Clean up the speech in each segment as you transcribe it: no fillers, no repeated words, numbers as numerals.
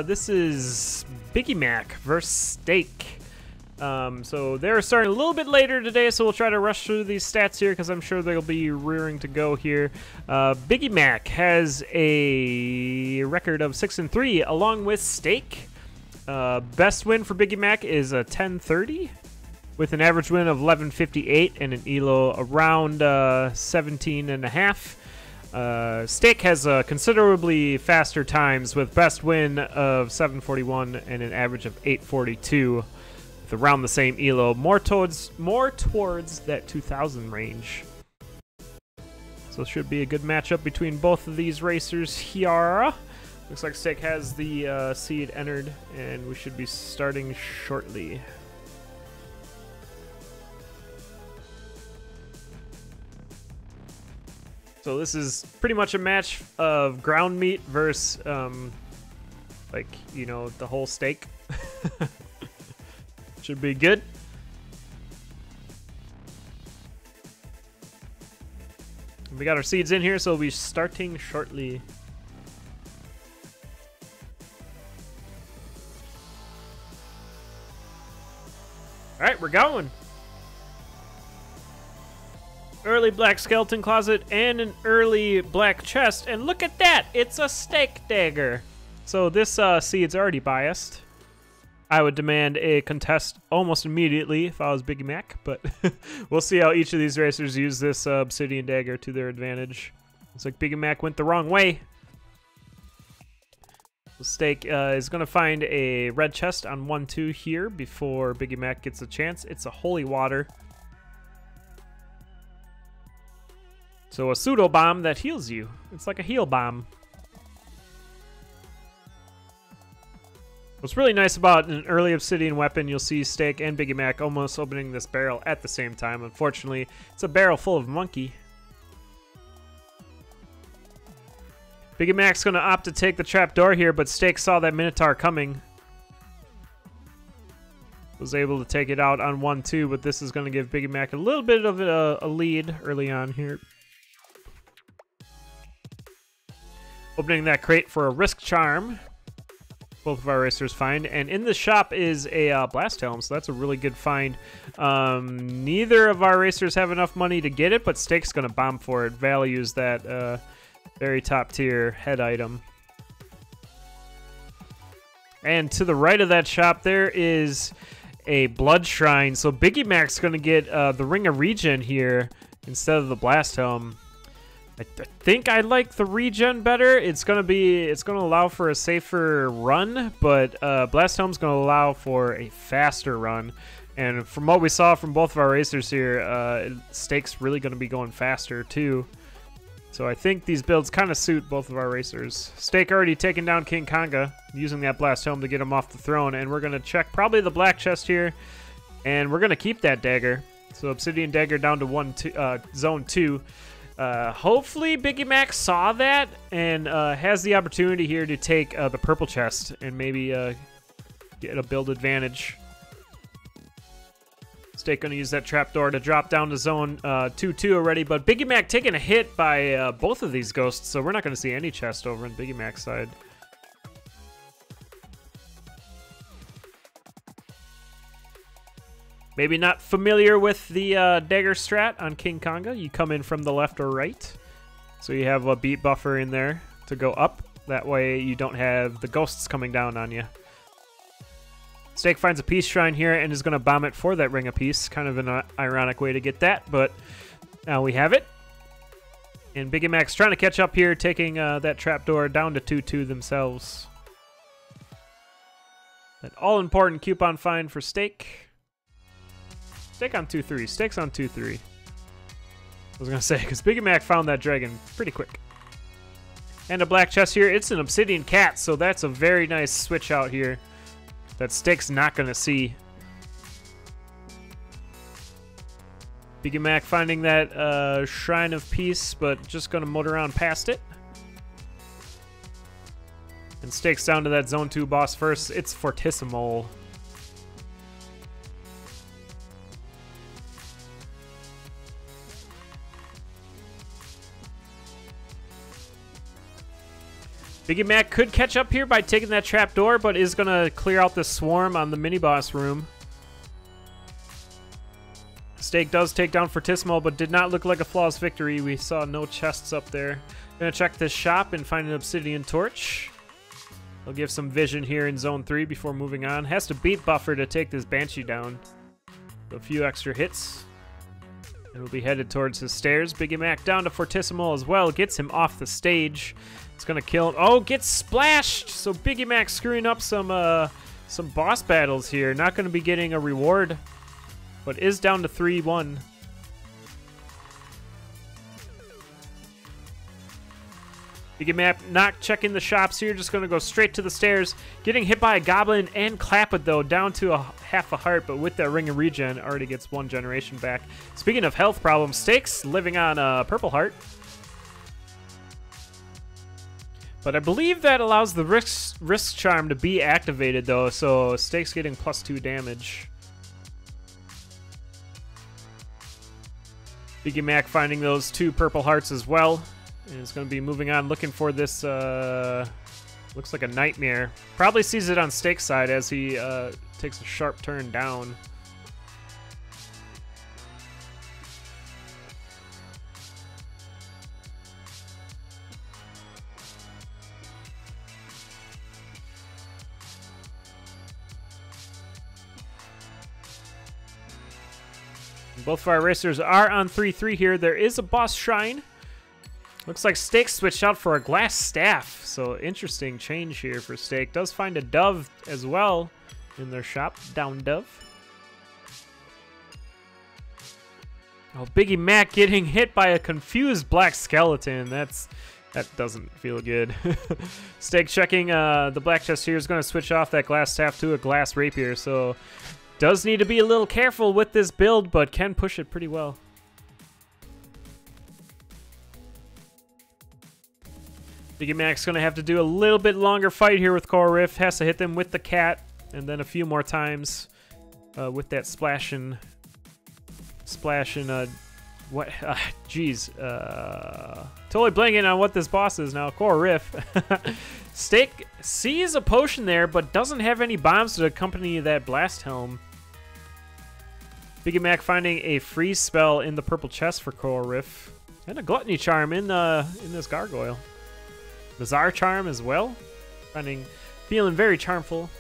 This is Biggiemac versus Staekk. So they're starting a little bit later today, so we'll try to rush through these stats here because I'm sure they'll be rearing to go here. Biggiemac has a record of 6-3 along with Staekk. Best win for Biggiemac is a 10-30 with an average win of 11.58 and an ELO around 17.5. Staekk has considerably faster times with best win of 7.41 and an average of 8.42 with around the same ELO, more towards that 2000 range. So it should be a good matchup between both of these racers here. Looks like Staekk has the seed entered, and we should be starting shortly. So this is pretty much a match of ground meat versus, like, you know, the whole steak. Should be good. We got our seeds in here, so we'll be starting shortly. All right, we're going. Early black skeleton closet and an early black chest, and look at that, it's a Staekk dagger. So this seed's already biased. I would demand a contest almost immediately if I was Biggiemac, but we'll see how each of these racers use this obsidian dagger to their advantage. Looks like Biggiemac went the wrong way. So Staekk is going to find a red chest on 1-2 here before Biggiemac gets a chance. It's a holy water. So a pseudo bomb that heals you. It's like a heal bomb. What's really nice about an early obsidian weapon, you'll see Staekk and Biggiemac almost opening this barrel at the same time. Unfortunately, it's a barrel full of monkey. Biggiemac's going to opt to take the trapdoor here, but Staekk saw that Minotaur coming. Was able to take it out on 1-2, but this is going to give Biggiemac a little bit of a lead early on here. Opening that crate for a risk charm. Both of our racers find. And in the shop is a blast helm, so that's a really good find. Neither of our racers have enough money to get it, but Staekk's going to bomb for it. Values that very top tier head item. And to the right of that shop, there is a blood shrine. So Biggiemac's going to get the Ring of Regen here instead of the blast helm. I think I like the regen better. It's gonna allow for a safer run, but Blast Helm's gonna allow for a faster run. And from what we saw from both of our racers here, Staekk's really gonna be going faster too. So I think these builds kind of suit both of our racers. Staekk already taken down King Konga, using that Blast Helm to get him off the throne, and we're gonna check probably the black chest here, and we're gonna keep that dagger. So Obsidian Dagger down to Zone 2. Hopefully Biggiemac saw that and has the opportunity here to take the purple chest and maybe get a build advantage. Staekk going to use that trapdoor to drop down to zone 2-2 already, but Biggiemac taking a hit by both of these ghosts, so we're not going to see any chest over on Biggiemac's side. Maybe not familiar with the dagger strat on King Konga. You come in from the left or right. So you have a beat buffer in there to go up. That way you don't have the ghosts coming down on you. Staekk finds a peace shrine here and is going to bomb it for that ring of peace. Kind of an ironic way to get that, but now we have it. And Biggiemac's trying to catch up here, taking that trapdoor down to 2-2 themselves. That all-important coupon find for Staekk. Staekk on 2-3. Staekk's on 2-3. I was going to say, because Biggiemac found that dragon pretty quick. And a black chest here. It's an obsidian cat, so that's a very nice switch out here that Staekk's not going to see. Biggiemac finding that Shrine of Peace, but just going to motor around past it. And Staekk's down to that Zone 2 boss first. It's Fortissimo. Biggiemac could catch up here by taking that trap door, but is going to clear out the swarm on the mini-boss room. Staekk does take down Fortissimo, but did not look like a flawless victory. We saw no chests up there. Gonna check this shop and find an obsidian torch. He'll give some vision here in zone 3 before moving on. Has to beat Buffer to take this Banshee down. A few extra hits. And we'll be headed towards his stairs. Biggiemac down to Fortissimo as well. Gets him off the stage. It's gonna kill him. Oh, gets splashed! So Biggiemac screwing up some boss battles here. Not gonna be getting a reward, but is down to 3-1. Biggiemac not checking the shops here, just going to go straight to the stairs. Getting hit by a goblin and Clapped, though, down to half a heart, but with that ring of regen, already gets 1 generation back. Speaking of health problems, Staekk's living on a purple heart. But I believe that allows the risk charm to be activated, though, so Staekk's getting +2 damage. Biggiemac finding those 2 purple hearts as well. And is going to be moving on, looking for this, looks like a nightmare. Probably sees it on Staekk's side as he takes a sharp turn down. Both of our racers are on 3-3 here. There is a boss shrine. Looks like Staekk switched out for a glass staff. So interesting change here for Staekk. Does find a dove as well in their shop. Down dove. Oh, Biggiemac getting hit by a confused black skeleton. That doesn't feel good. Staekk checking the black chest here is going to switch off that glass staff to a glass rapier. So does need to be a little careful with this build, but can push it pretty well. Biggiemac's going to have to do a little bit longer fight here with Coral Rift. Has to hit them with the cat, and then a few more times with that splashing, what? Jeez. Totally blanking on what this boss is now. Coral Rift. Staekk sees a potion there, but doesn't have any bombs to accompany that blast helm. Biggiemac finding a freeze spell in the purple chest for Coral Rift, and a gluttony charm in this gargoyle. Bizarre charm as well. Feeling very charmful.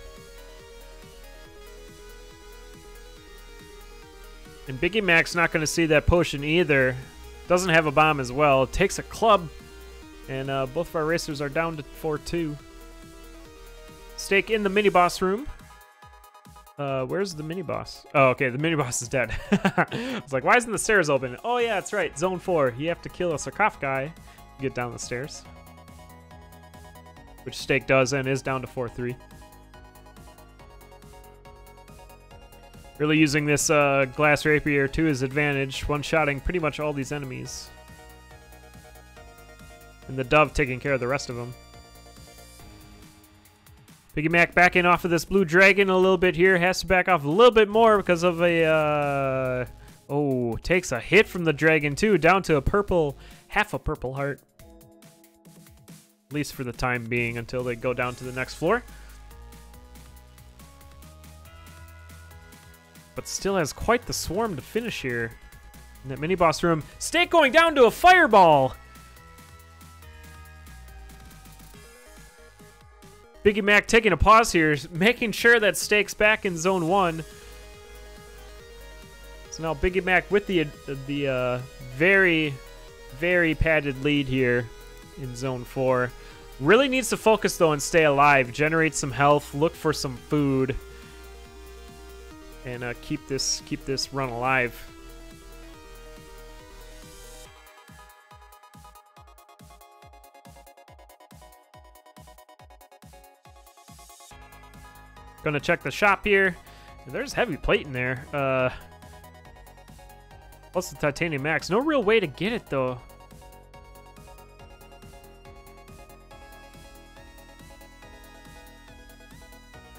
And Biggiemac's not going to see that potion either. Doesn't have a bomb as well. Takes a club. And both of our racers are down to 4-2. Staekk in the mini-boss room. Where's the mini-boss? Oh, okay, the mini-boss is dead. I was like, why isn't the stairs open? Oh, yeah, that's right. Zone 4. You have to kill a sarcophagi to get down the stairs. Which Staekk does and is down to 4-3. Really using this glass rapier to his advantage, one-shotting pretty much all these enemies. And the dove taking care of the rest of them. Biggiemac backing off of this blue dragon a little bit here. Has to back off a little bit more because of a... oh, takes a hit from the dragon too, down to a purple, half a purple heart. At least for the time being, until they go down to the next floor. But still has quite the swarm to finish here. In that mini-boss room. Staekk going down to a fireball! Biggiemac taking a pause here, making sure that Staekk's back in zone 1. So now Biggiemac with the very, very padded lead here in zone 4. Really needs to focus though and stay alive, generate some health, look for some food, and keep this run alive. Gonna check the shop here. There's heavy plate in there. Plus the titanium max. No real way to get it though.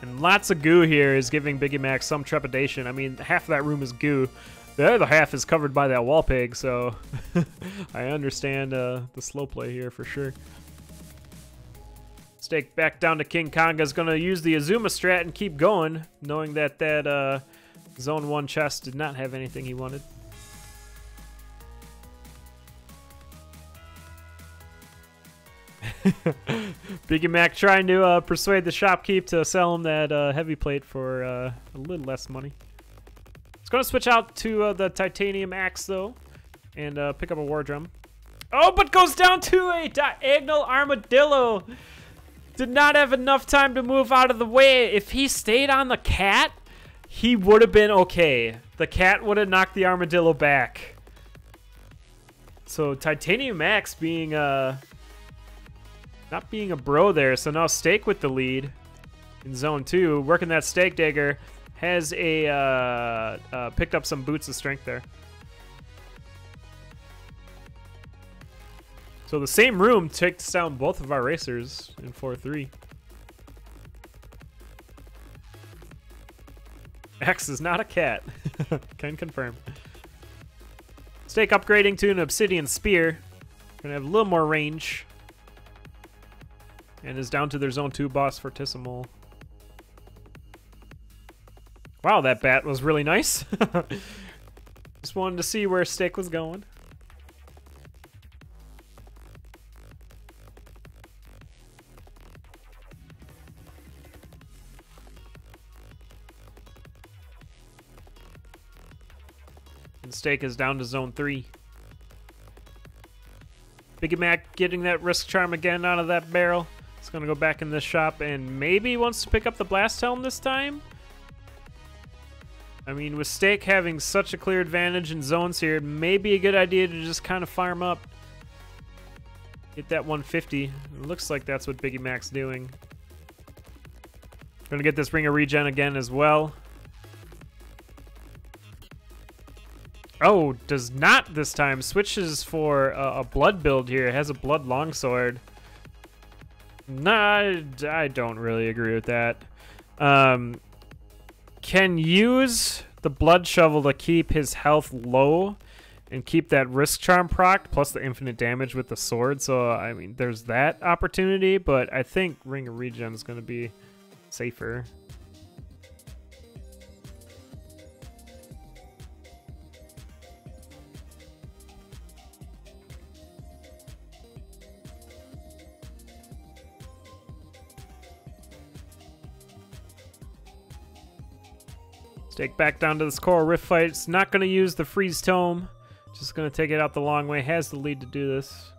And lots of goo here is giving Biggiemac some trepidation. I mean, half of that room is goo. The other half is covered by that wall peg, so I understand the slow play here for sure. Staekk back down to King Konga's gonna use the Azuma strat and keep going, knowing that that Zone 1 chest did not have anything he wanted. Biggiemac trying to persuade the shopkeep to sell him that heavy plate for a little less money. It's going to switch out to the titanium axe, though, and pick up a war drum. Oh, but goes down to a diagonal armadillo. Did not have enough time to move out of the way. If he stayed on the cat, he would have been okay. The cat would have knocked the armadillo back. So titanium axe being not being a bro there. So now Staekk with the lead in zone 2, working that Staekk dagger, has a picked up some boots of strength there. So the same room takes down both of our racers in 4-3. X is not a cat. Can confirm. Staekk upgrading to an obsidian spear. Gonna have a little more range. And is down to their zone 2 boss, Fortissimo. Wow, that bat was really nice. Just wanted to see where Staekk was going. And Staekk is down to zone 3. Biggiemac getting that risk charm again out of that barrel. It's going to go back in this shop and maybe wants to pick up the blast helm this time. I mean, with Staekk having such a clear advantage in zones here, it may be a good idea to just kind of farm up. Get that 150. It looks like that's what Biggiemac's doing. Going to get this ring of regen again as well. Oh, does not this time. Switches for a blood build here. It has a blood longsword. Nah, I don't really agree with that. Can use the blood shovel to keep his health low and keep that risk charm proc plus the infinite damage with the sword. So, I mean, there's that opportunity, but I think Ring of Regen is going to be safer. Staekk back down to this Coral Rift fight. It's not going to use the Freeze Tome. Just going to take it out the long way. Has the lead to do this.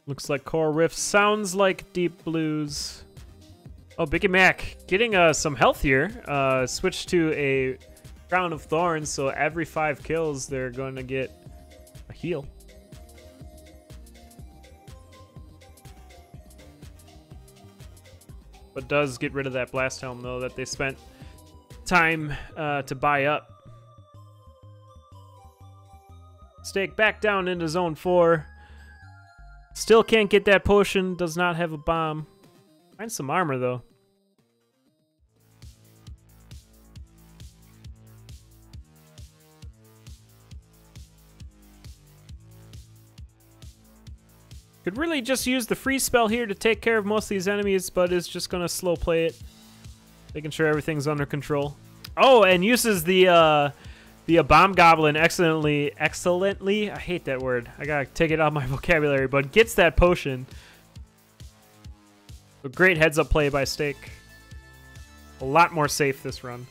Looks like Coral Rift sounds like Deep Blues. Oh, Biggiemac getting some health here. Switch to a Crown of Thorns, so every 5 kills they're going to get a heal. But does get rid of that blast helm, though, that they spent time to buy up. Staekk back down into zone 4. Still can't get that potion. Does not have a bomb. Finds some armor, though. Could really just use the freeze spell here to take care of most of these enemies, but is just going to slow play it. Making sure everything's under control. Oh, and uses the bomb goblin excellently. I hate that word. I got to take it out of my vocabulary, but gets that potion. A great heads-up play by Staekk. A lot more safe this run.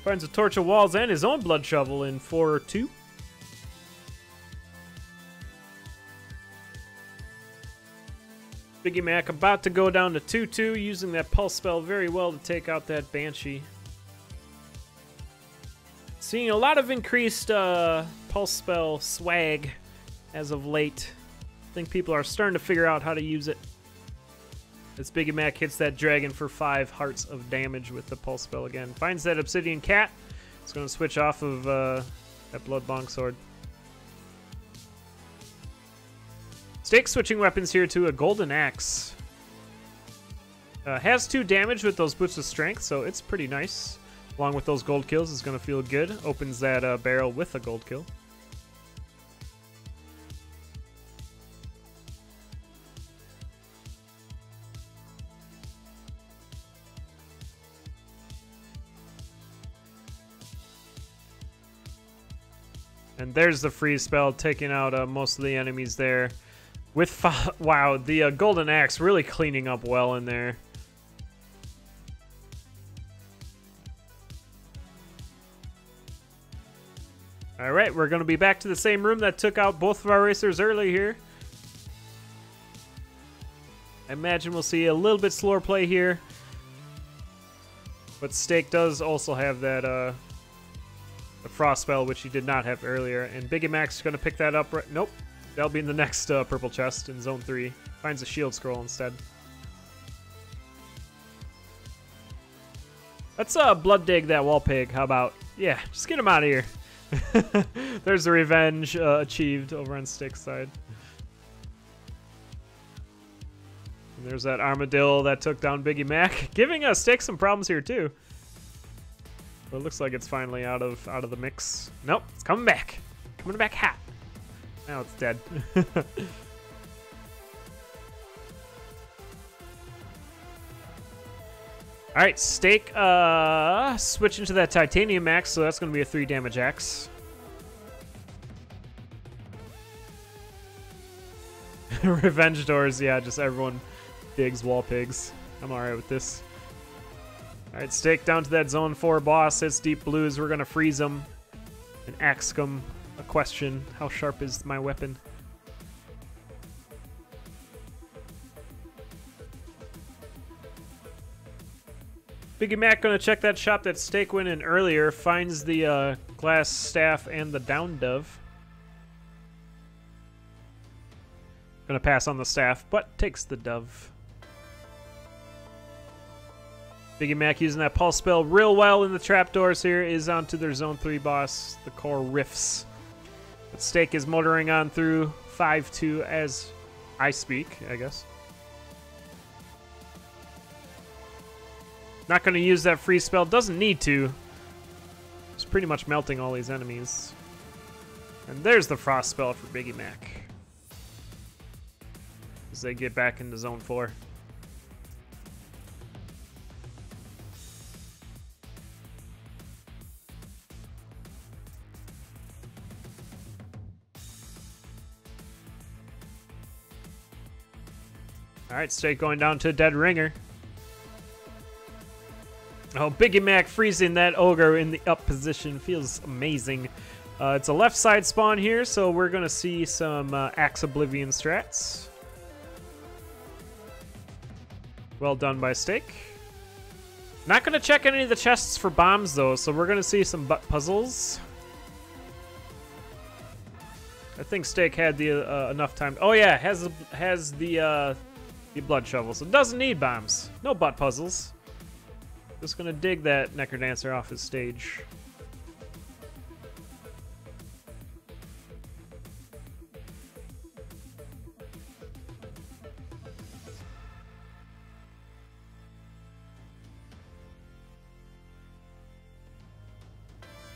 Finds a Torch of Walls and his own blood shovel in 4-2. Biggiemac about to go down to 2-2, using that pulse spell very well to take out that Banshee. Seeing a lot of increased pulse spell swag as of late. I think people are starting to figure out how to use it. As Biggiemac hits that dragon for 5 hearts of damage with the pulse spell again. Finds that obsidian cat. It's going to switch off of that blood longsword. Staekk switching weapons here to a golden axe. Has 2 damage with those boots of strength, so it's pretty nice. Along with those gold kills, it's going to feel good. Opens that barrel with a gold kill. And there's the freeze spell, taking out most of the enemies there. With wow, the golden axe really cleaning up well in there. All right, we're going to be back to the same room that took out both of our racers early here. I imagine we'll see a little bit slower play here. But Staekk does also have that the frost spell, which he did not have earlier. And Biggiemac's going to pick that up. Nope. That'll be in the next purple chest in Zone 3. Finds a shield scroll instead. Let's blood dig that wall pig. How about? Yeah, just get him out of here. There's the revenge achieved over on Staekk's side. And there's that armadillo that took down Biggiemac, giving Staekk some problems here too. But it looks like it's finally out of the mix. Nope, it's coming back. Coming back hot. Now it's dead. All right, Staekk switching to that titanium axe, so that's going to be a 3 damage axe. Revenge doors, yeah, just everyone digs wall pigs. I'm all right with this. All right, Staekk down to that Zone 4 boss. It's deep blues. We're going to freeze him and ask him a question. How sharp is my weapon? Biggiemac gonna check that shop that Staekk went in earlier. Finds the glass staff and the down dove. Gonna pass on the staff, but takes the dove. Biggiemac using that pulse spell real well in the trapdoors here. Is onto their Zone 3 boss, the core rifts. But Staekk is motoring on through 5-2 as I speak, I guess. Not going to use that freeze spell. Doesn't need to. It's pretty much melting all these enemies. And there's the frost spell for Biggiemac. As they get back into Zone 4. Alright, Staekk going down to a dead ringer. Oh, Biggiemac freezing that ogre in the up position feels amazing. It's a left side spawn here, so we're going to see some Axe Oblivion strats. Well done by Staekk. Not going to check any of the chests for bombs, though, so we're going to see some butt puzzles. I think Staekk had the enough time. Oh, yeah, has the blood shovel, so it doesn't need bombs. No butt puzzles. Just gonna dig that Necrodancer off his stage.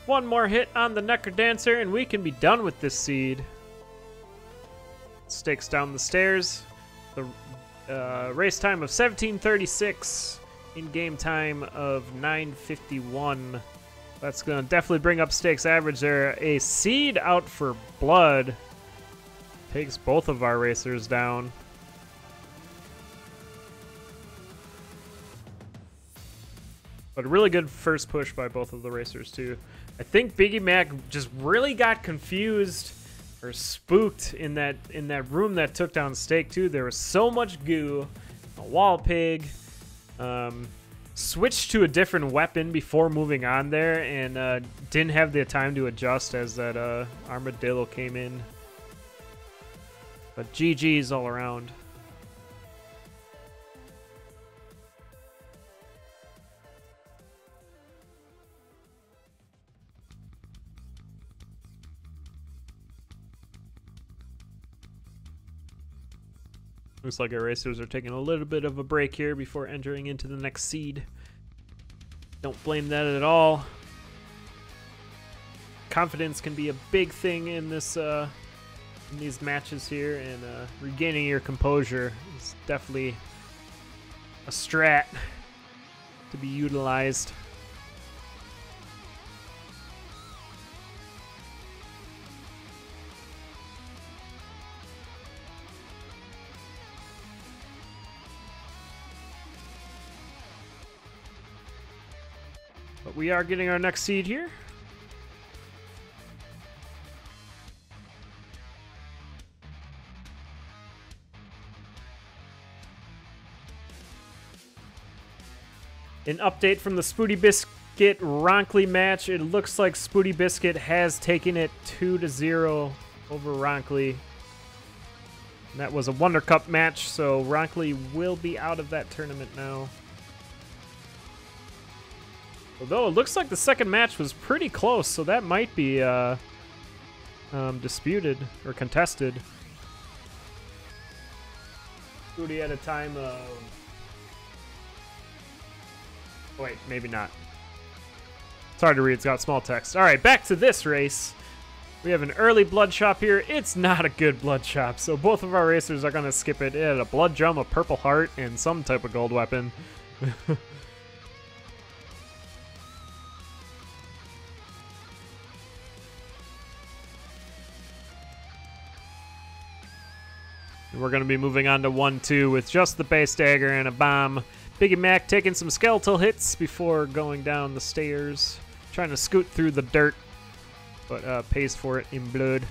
One more hit on the Necrodancer and we can be done with this seed. Staekk's down the stairs. The race time of 17:36. In-game time of 9:51. That's going to definitely bring up Staekk's average there. A seed out for blood. Takes both of our racers down. But a really good first push by both of the racers, too. I think Biggiemac just really got confused or spooked in that room that took down Staekk, too. There was so much goo. A wall pig. Switched to a different weapon before moving on there and didn't have the time to adjust as that armadillo came in. But GG's all around. Looks like our racers are taking a little bit of a break here before entering into the next seed. Don't blame that at all. Confidence can be a big thing in this in these matches here, and regaining your composure is definitely a strat to be utilized. But we are getting our next seed here. An update from the Spooty Biscuit Ronkley match. It looks like Spooty Biscuit has taken it 2-0 over Ronkley. And that was a Wonder Cup match, so Ronkley will be out of that tournament now. Although it looks like the second match was pretty close, so that might be disputed or contested. Spooty at a time of... Wait, maybe not. It's hard to read, it's got small text. Alright, back to this race. We have an early blood chop here. It's not a good blood chop, so both of our racers are going to skip it. It had a blood drum, a purple heart, and some type of gold weapon. We're going to be moving on to 1-2 with just the base dagger and a bomb. Biggiemac taking some skeletal hits before going down the stairs. Trying to scoot through the dirt, but pays for it in blood.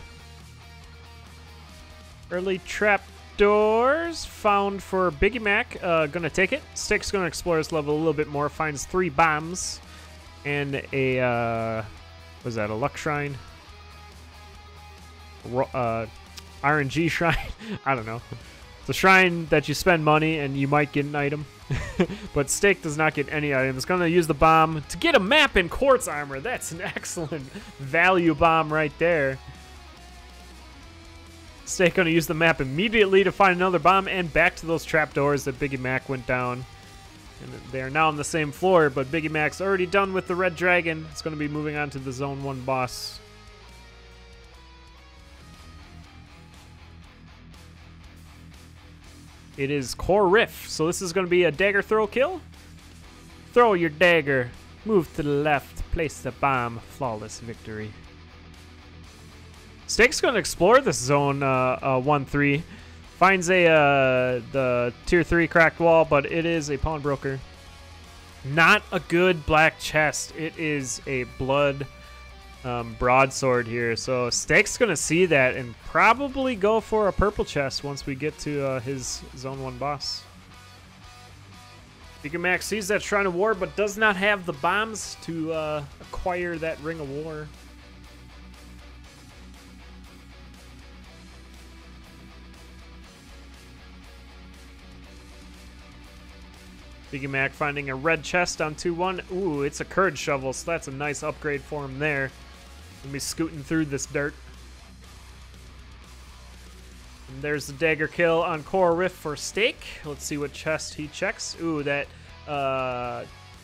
Early trapdoors found for Biggiemac. Gonna take it. Staekk's gonna explore this level a little bit more. Finds 3 bombs and a, was that a luck shrine? RNG shrine? I don't know. It's a shrine that you spend money and you might get an item. But Staekk does not get any items. Gonna use the bomb to get a map in quartz armor. That's an excellent value bomb right there. Staekk gonna use the map immediately to find another bomb and back to those trapdoors that Biggiemac went down. And they are now on the same floor, but Biggimac's already done with the red dragon. It's gonna be moving on to the Zone 1 boss. It is Core Riff, so this is going to be a dagger throw kill. Throw your dagger, move to the left, place the bomb, flawless victory. Staekk's going to explore this zone 1-3. Finds the tier 3 cracked wall, but it is a pawnbroker. Not a good black chest. It is a blood broadsword here, so Staekk's gonna see that and probably go for a purple chest once we get to his Zone 1 boss. Biggiemac sees that Shrine of War, but does not have the bombs to acquire that Ring of War. Biggiemac finding a red chest on 2-1. Ooh, it's a Courage Shovel, so that's a nice upgrade for him there. Gonna be scooting through this dirt. And there's the dagger kill on Core Rift for Staekk. Let's see what chest he checks. Ooh, that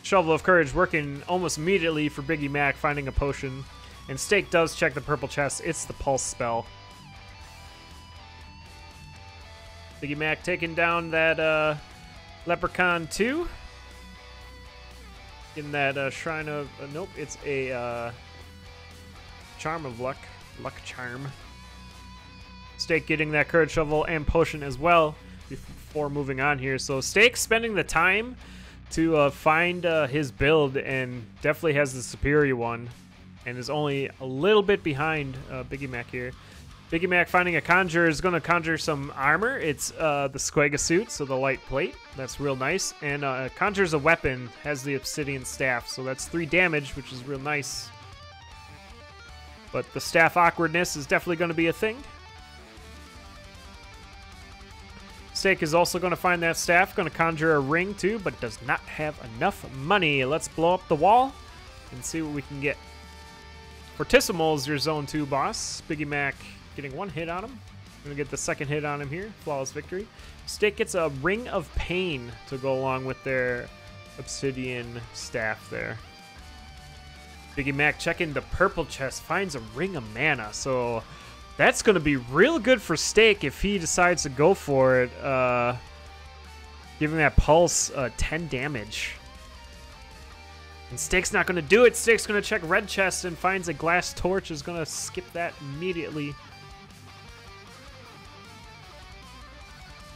Shovel of Courage working almost immediately for Biggiemac, finding a potion. And Staekk does check the purple chest. It's the Pulse spell. Biggiemac taking down that Leprechaun 2. In that Shrine of... nope, it's a... Charm of Luck. Luck Charm. Staekk getting that Courage Shovel and Potion as well before moving on here. So Staekk spending the time to find his build and definitely has the superior one and is only a little bit behind Biggiemac here. Biggiemac finding a conjure is going to conjure some armor. It's the Squega suit, so the light plate. That's real nice. And conjures a weapon, has the obsidian staff, so that's 3 damage, which is real nice. But the staff awkwardness is definitely going to be a thing. Staekk is also going to find that staff, going to conjure a ring too, but does not have enough money. Let's blow up the wall and see what we can get. Fortissimo is your Zone 2 boss. Biggiemac getting 1 hit on him. Gonna get the second hit on him here. Flawless victory. Staekk gets a Ring of Pain to go along with their obsidian staff there. Biggiemac checking the purple chest, finds a Ring of Mana. So that's going to be real good for Staekk if he decides to go for it. Giving that pulse 10 damage. And Staekk's not going to do it. Staekk's going to check red chest and finds a glass torch. Is going to skip that immediately.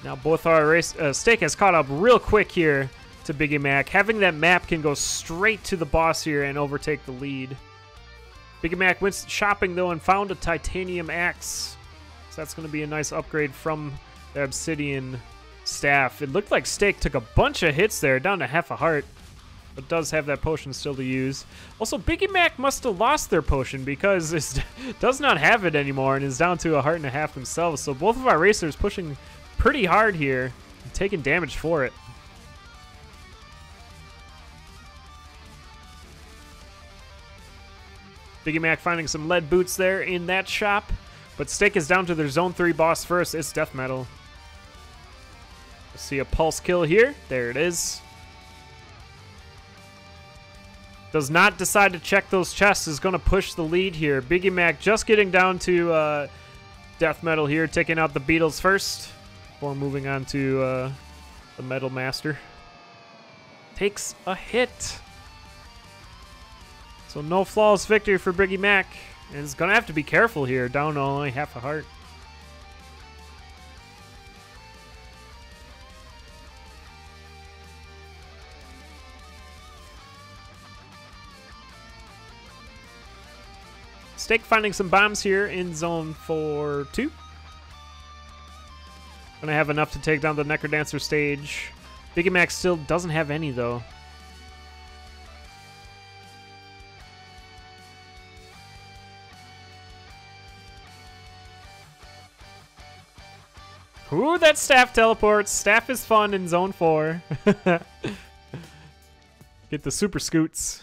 Now both our Staekk has caught up real quick here to Biggiemac. Having that map can go straight to the boss here and overtake the lead. Biggiemac went shopping though and found a titanium axe. So that's going to be a nice upgrade from the obsidian staff. It looked like Staekk took a bunch of hits there, down to half a heart. But does have that potion still to use. Also, Biggiemac must have lost their potion because it does not have it anymore and is down to a heart and a half themselves. So both of our racers pushing pretty hard here, taking damage for it. Biggiemac finding some lead boots there in that shop, but Staekk is down to their Zone 3 boss first. It's Death Metal. Let's see a pulse kill here. There it is. Does not decide to check those chests. Is going to push the lead here. Biggiemac just getting down to Death Metal here, taking out the Beetles first before moving on to the Metal Master. Takes a hit. So no flawless victory for Biggiemac. And he's going to have to be careful here, down to only half a heart. Staekk finding some bombs here in Zone 4-2. Gonna have enough to take down the Necrodancer stage. Biggiemac still doesn't have any though. Ooh, that staff teleports. Staff is fun in Zone 4. Get the super scoots.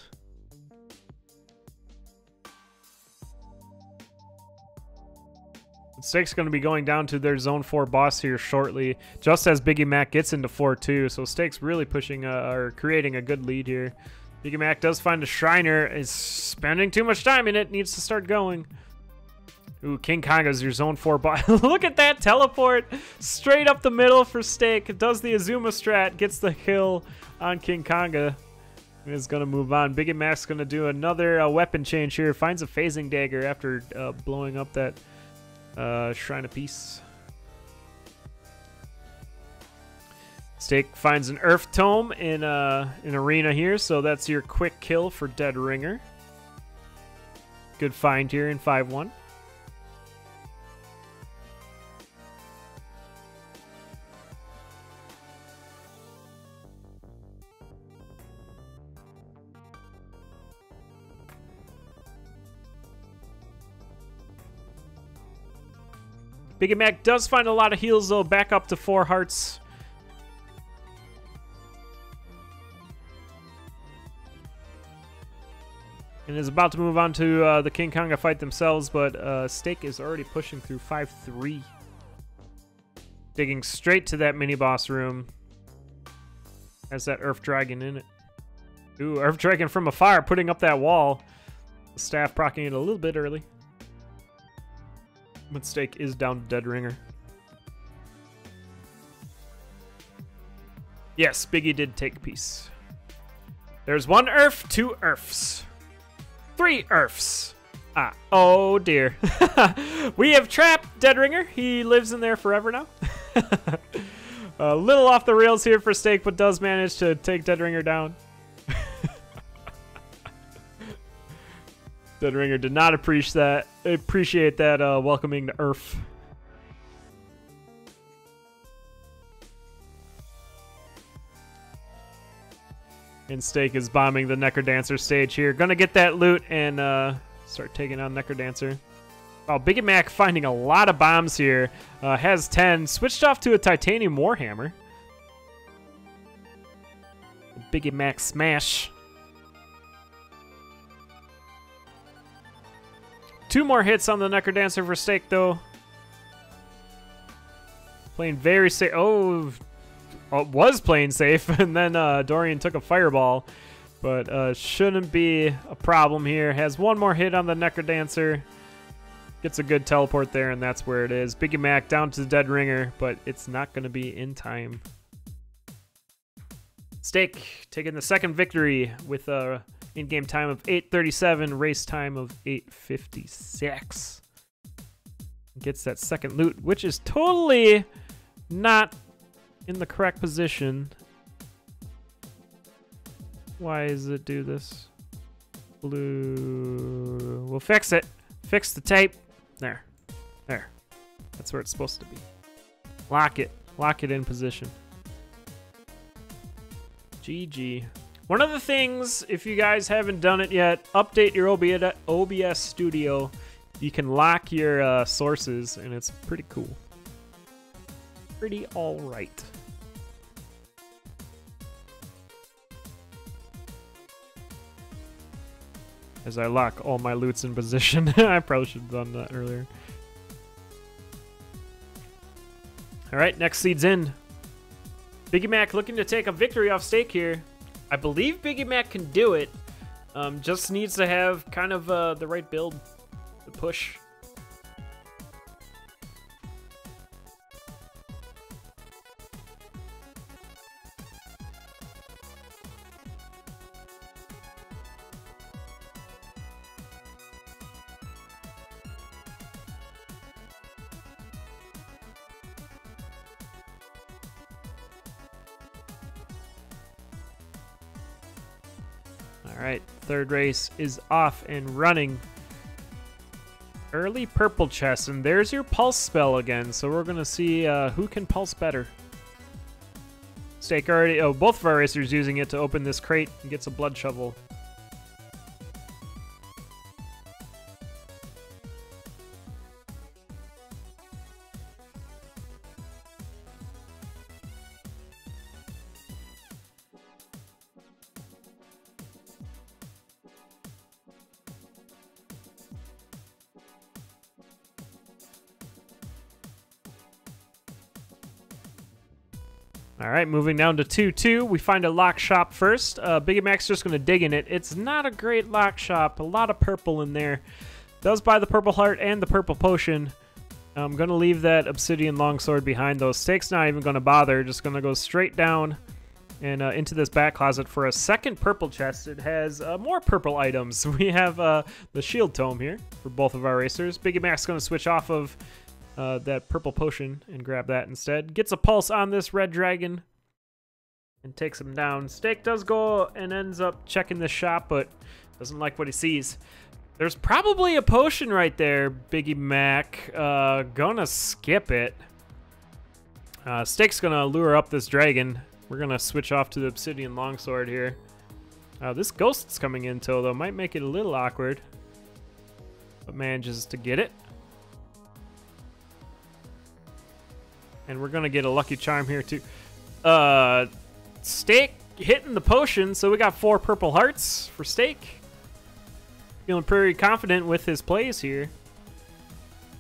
Staekk's going to be going down to their Zone 4 boss here shortly, just as Biggiemac gets into 4-2. So Staekk's really pushing or creating a good lead here. Biggiemac does find a Shriner, is spending too much time in it, needs to start going. Ooh, King Konga's your Zone 4 boss. Look at that teleport straight up the middle for Staekk. Does the Azuma strat, gets the kill on King Konga. And is going to move on. Biggiemac's going to do another weapon change here. Finds a phasing dagger after blowing up that Shrine of Peace. Staekk finds an Earth Tome in an arena here, so that's your quick kill for Dead Ringer. Good find here in 5-1. Biggiemac does find a lot of heals, though, back up to 4 hearts. And is about to move on to the King Konga fight themselves, but Staekk is already pushing through 5-3. Digging straight to that mini-boss room. Has that Earth Dragon in it. Ooh, Earth Dragon from afar, putting up that wall. The staff proccing it a little bit early. But Staekk is down to Dead Ringer. Yes, Biggie did take piece. There's 1 Earth, 2 Earths. 3 Earths. Ah, oh dear. We have trapped Dead Ringer. He lives in there forever now. A little off the rails here for Staekk, but does manage to take Dead Ringer down. Dead Ringer did not appreciate that welcoming to Earth. And Staekk is bombing the Necrodancer stage here. Gonna get that loot and start taking on Necrodancer. Oh, Biggiemac finding a lot of bombs here. Has 10. Switched off to a Titanium Warhammer. Biggiemac smash. 2 more hits on the Necrodancer for Staekk, though. Playing very safe. Oh, was playing safe, and then Dorian took a fireball. But shouldn't be a problem here. Has one more hit on the Necrodancer. Gets a good teleport there, and that's where it is. Biggiemac down to the Dead Ringer, but it's not going to be in time. Staekk taking the second victory with a in-game time of 8:37, race time of 8:56. Gets that second loot, which is totally not in the correct position. Why does it do this? Blue. We'll fix it. Fix the tape. There. There. That's where it's supposed to be. Lock it. Lock it in position. GG. One of the things, if you guys haven't done it yet, update your OBS Studio. You can lock your sources, and it's pretty cool. Pretty alright. As I lock all my loots in position. I probably should have done that earlier. Alright, next seed's in. Biggiemac looking to take a victory off Staekk here. I believe Biggiemac can do it. Just needs to have kind of the right build to push. Alright, third race is off and running. Early purple chest, and there's your pulse spell again, so we're going to see who can pulse better. Staekk already, both of our racers using it to open this crate and gets a blood shovel. All right, moving down to 2-2. We find a lock shop first. Biggiemac's just going to dig in it. It's not a great lock shop. A lot of purple in there. Does buy the purple heart and the purple potion. I'm going to leave that obsidian longsword behind, though. Staekk's not even going to bother. Just going to go straight down and into this back closet for a second purple chest. It has more purple items. We have the shield tome here for both of our racers. Biggiemac's going to switch off of that purple potion and grab that instead. Gets a pulse on this red dragon and takes him down. Staekk does go and ends up checking the shop, but doesn't like what he sees. There's probably a potion right there, Biggiemac. Gonna skip it. Staekk's gonna lure up this dragon. We're gonna switch off to the obsidian longsword here. This ghost's coming in, though, might make it a little awkward, but manages to get it. And we're going to get a lucky charm here, too. Staekk hitting the potion, so we got 4 purple hearts for Staekk. Feeling pretty confident with his plays here.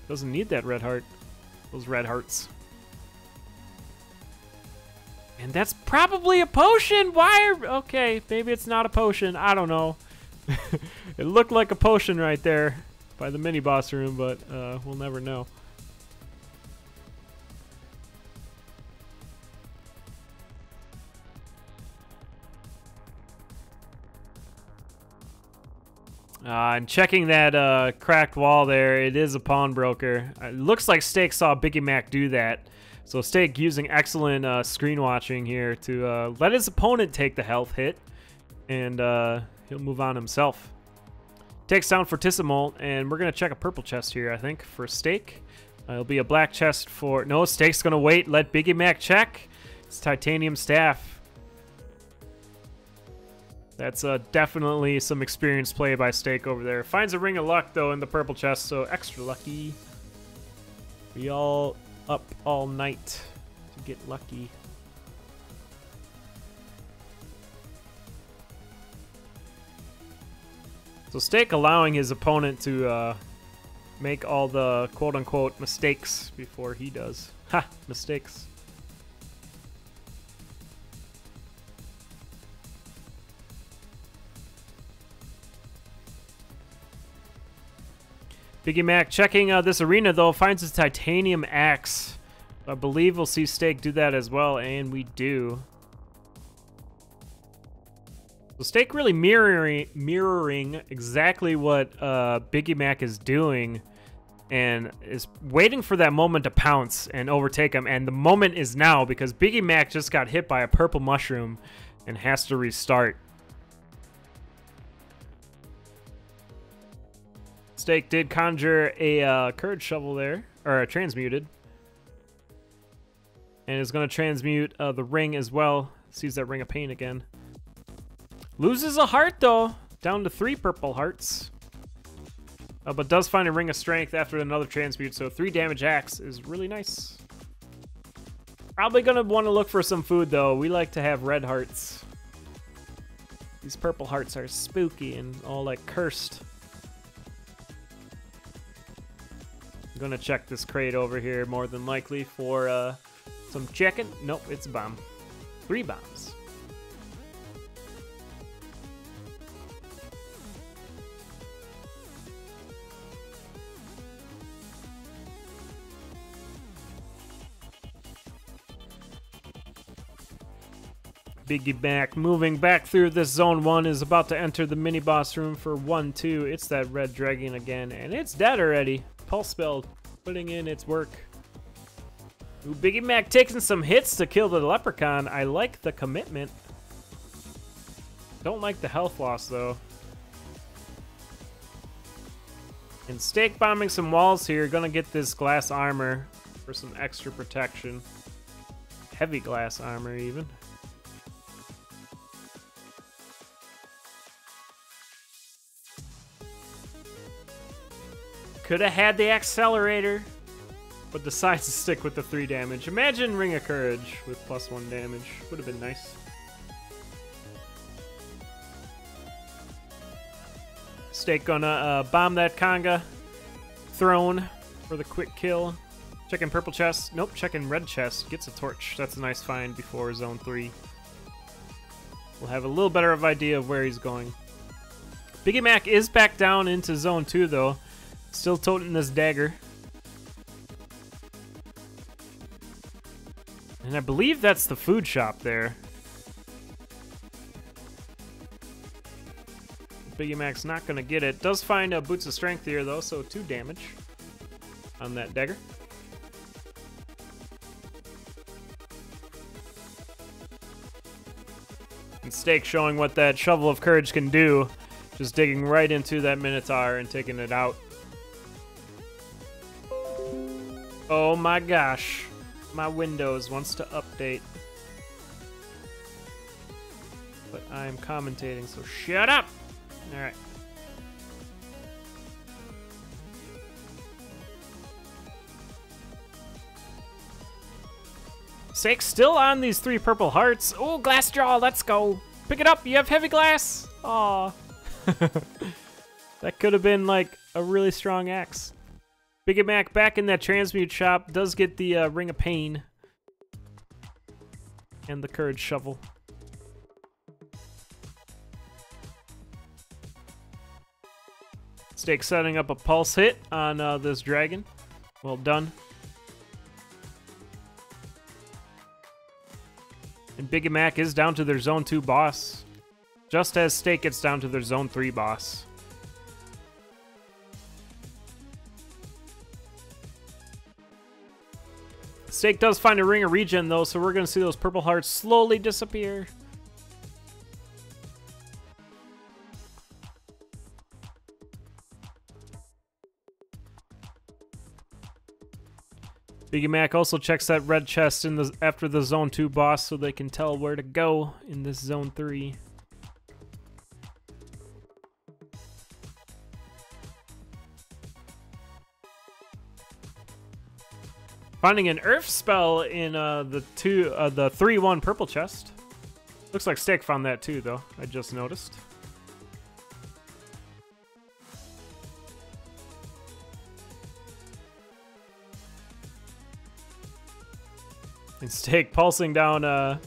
Doesn't need that red heart. Those red hearts. And that's probably a potion! Why? Okay, maybe it's not a potion. I don't know. It looked like a potion right there by the mini-boss room, but we'll never know. And checking that cracked wall there, it is a pawnbroker. It looks like Staekk saw Biggiemac do that. So Staekk using excellent screen watching here to let his opponent take the health hit. And he'll move on himself. Takes down Fortissimo, and we're going to check a purple chest here, I think, for Staekk. It'll be a black chest for... No, Staekk's going to wait. Let Biggiemac check. It's titanium staff. That's definitely some experienced play by Staekk over there. Finds a ring of luck, though, in the purple chest, so extra lucky. We all up all night to get lucky. So Staekk allowing his opponent to make all the quote-unquote mistakes before he does. Ha! Mistakes. Biggiemac checking this arena, though, finds his titanium axe. I believe we'll see Staekk do that as well, and we do. So Staekk really mirroring exactly what Biggiemac is doing, and is waiting for that moment to pounce and overtake him. And the moment is now, because Biggiemac just got hit by a purple mushroom and has to restart. Staekk did conjure a courage shovel there, or transmuted. And is going to transmute the ring as well. Sees that ring of pain again. Loses a heart, though. Down to 3 purple hearts. But does find a ring of strength after another transmute, so 3 damage axe is really nice. Probably going to want to look for some food, though. We like to have red hearts. These purple hearts are spooky and all, like, cursed. I'm going to check this crate over here, more than likely, for some chicken. Nope, it's a bomb. 3 bombs. Biggiemac moving back through this zone 1 is about to enter the mini boss room for 1-2. It's that red dragon again, and it's dead already. Pulse spell putting in its work. Ooh, Biggiemac taking some hits to kill the leprechaun. I like the commitment. Don't like the health loss, though. And Staekk bombing some walls here. Gonna get this glass armor for some extra protection. Heavy glass armor, even. Could have had the accelerator, but decides to stick with the 3 damage. Imagine Ring of Courage with +1 damage. Would have been nice. Staekk gonna bomb that conga throne for the quick kill. Checking purple chest. Nope, checking red chest. Gets a torch. That's a nice find before zone 3. We'll have a little better of idea of where he's going. Biggiemac is back down into zone 2, though. Still toting this dagger. And I believe that's the food shop there. Biggiemac's not going to get it. Does find Boots of Strength here, though, so 2 damage on that dagger. And Staekk showing what that Shovel of Courage can do. Just digging right into that Minotaur and taking it out. Oh my gosh. My Windows wants to update. But I'm commentating, so shut up! Alright. Staekk's still on these 3 purple hearts. Oh, glass jaw, let's go. Pick it up, you have heavy glass. Aw. That could have been like a really strong axe. Biggiemac back in that transmute shop, does get the Ring of Pain and the Courage Shovel. Staekk setting up a pulse hit on this dragon. Well done. And Biggiemac is down to their Zone 2 boss, just as Staekk gets down to their Zone 3 boss. Staekk does find a Ring of Regen, though, so we're going to see those purple hearts slowly disappear. Biggiemac also checks that red chest in after the Zone 2 boss so they can tell where to go in this Zone 3. Finding an Earth spell in the 3-1 purple chest. Looks like Staekk found that too, though. I just noticed. And Staekk pulsing down to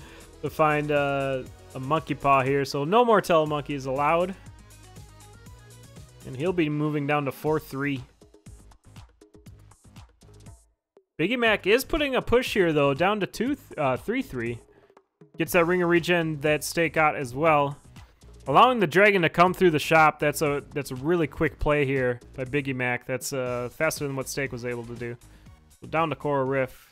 find a monkey paw here, so no more telemonkeys allowed. And he'll be moving down to 4-3. Biggiemac is putting a push here, though, down to 3-3. Gets that ring of regen that Staekk got as well. Allowing the dragon to come through the shop, that's a really quick play here by Biggiemac. That's faster than what Staekk was able to do. So down to Coral Rift.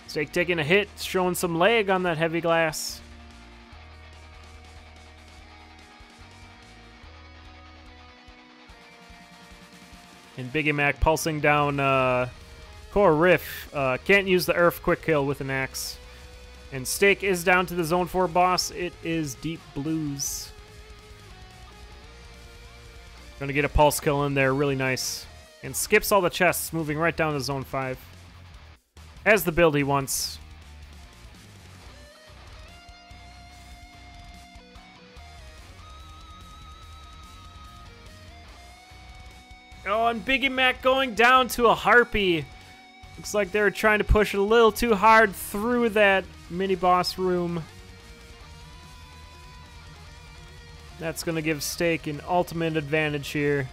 Staekk taking a hit, showing some leg on that heavy glass. And Biggiemac pulsing down Coral Rift. Can't use the Earth quick kill with an axe. And Staekk is down to the Zone 4 boss. It is Deep Blues. Gonna get a pulse kill in there, really nice. And skips all the chests, moving right down to Zone 5. As the build he wants. Oh, and Biggiemac going down to a Harpy. Looks like they were trying to push it a little too hard through that mini-boss room. That's going to give Staekk an ultimate advantage here.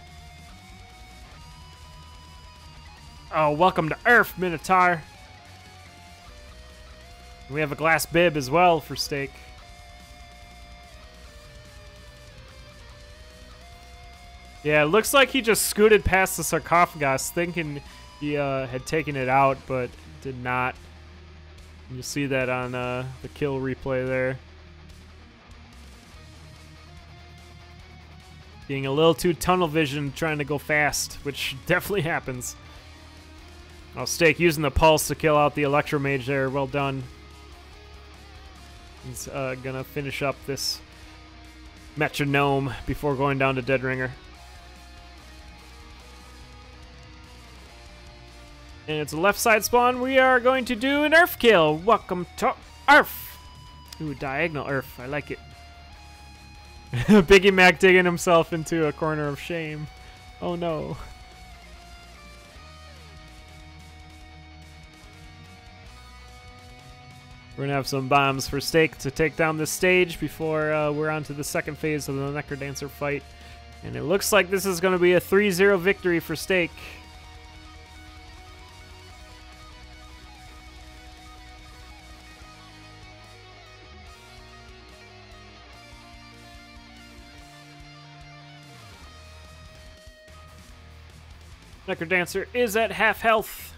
Oh, welcome to Earth, Minotaur. We have a glass bib as well for Staekk. Yeah, it looks like he just scooted past the sarcophagus thinking he had taken it out, but did not. You see that on the kill replay there. Being a little too tunnel vision, trying to go fast, which definitely happens. Oh, Staekk using the pulse to kill out the Electromage there. Well done. He's gonna finish up this metronome before going down to Dead Ringer. And it's a left side spawn. We are going to do an Earth kill. Welcome to Earth. Ooh, diagonal Earth. I like it. Biggiemac digging himself into a corner of shame. Oh no. We're going to have some bombs for Staekk to take down this stage before we're on to the second phase of the Necrodancer fight. And it looks like this is going to be a 3-0 victory for Staekk. Necrodancer is at half health.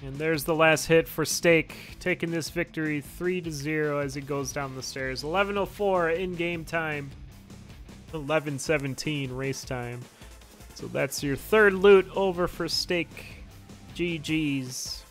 And there's the last hit for Staekk, taking this victory 3-0 as he goes down the stairs. 11:04 in-game time. 11:17 race time. So that's your third loot over for Staekk. GG's.